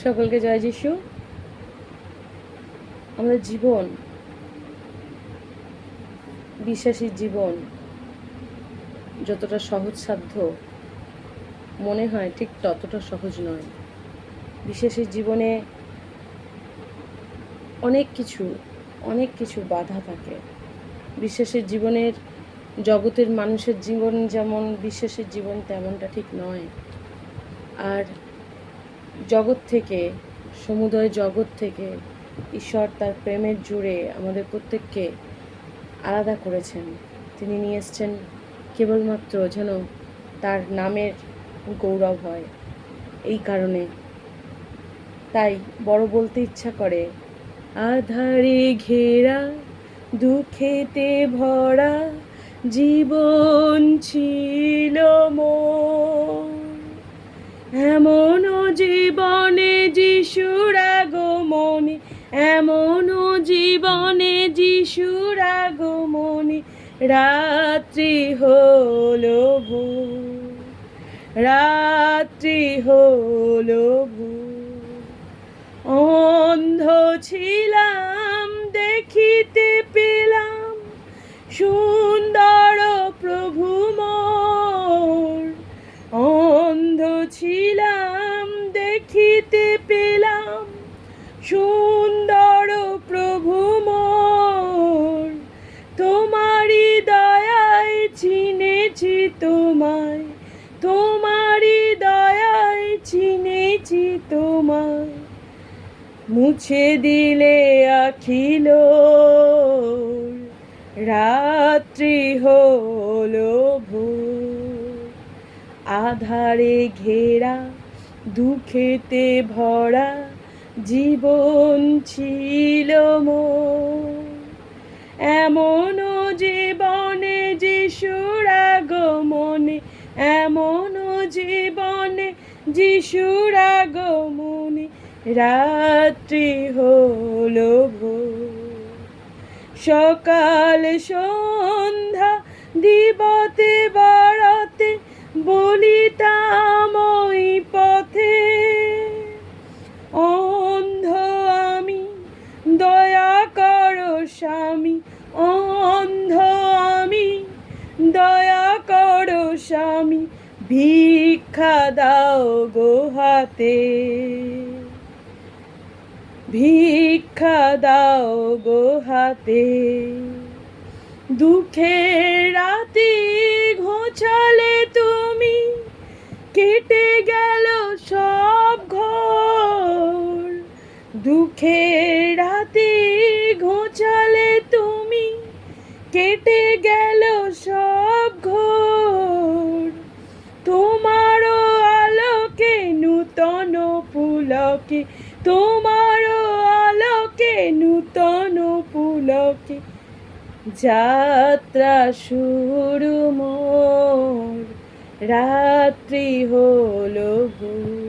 সকলকে জয় যিশু। আমাদের জীবন, বিশ্বাসীর জীবন যতটা সহজসাধ্য মনে হয় ঠিক ততটা সহজ নয়। বিশ্বাসীর জীবনে অনেক কিছু বাধা থাকে। বিশ্বাসের জীবনের জগতের মানুষের জীবন যেমন বিশ্বাসের জীবন তেমনটা ঠিক নয়। আর জগৎ থেকে, সমুদয় জগৎ থেকে ঈশ্বর তার প্রেমের জোরে আমাদের প্রত্যেককে আলাদা করেছেন। তিনি নিয়ে এসছেন কেবলমাত্র যেন তার নামের গৌরব হয়। এই কারণে তাই বড় বলতে ইচ্ছা করে, আধারে ঘেরা দুঃখেতে ভরা জীবন ছিল মোর, এমনও জীবনে যিশুর আগমনে, এমনও জীবনে যিশুর আগমনে রাত্রি হলো ভোর, রাত্রি হলো ভোর। অন্ধ ছিলাম দেখিতে পেলাম সুন্দর প্রভু মোর, অন্ধ ছিলাম দেখিতে পেলাম সুন্দর প্রভু মোর, তোমারি দয়ায় চিনেছি তোমায়, তোমারি দয়ায় চিনেছি তোমায়, মুছে দিলে আখিল রাত্রি হলো ভোর, আধারে ঘেরা দুঃখেতে ভরা জীবন ছিল মোর, এমনও জীবনে যিশুর আগমনে, এমনও জীবনে যিশুর আগমনে রাত্রি হলো ভোর। সকাল সন্ধ্যা দিবতে বাড়াতে বলিতাম ওই পথে, অন্ধ আমি দয়া করো স্বামী, অন্ধ আমি দয়া করো স্বামী, ভিক্ষা দাও গো হাতে, ভিক্ষা দাও গো হাতে। দুঃখের রাতি ঘোচালে তুমি, কেটে গেল সব ঘোর, দুঃখের রাতি ঘোচালে তুমি, কেটে গেল সব ঘোর, তোমারও আলোকে নূতন পুলকে, তোমারও আলোকে নূতন পুলকে যাত্রা শুরু মোর, রাত্রি হলো ভোর।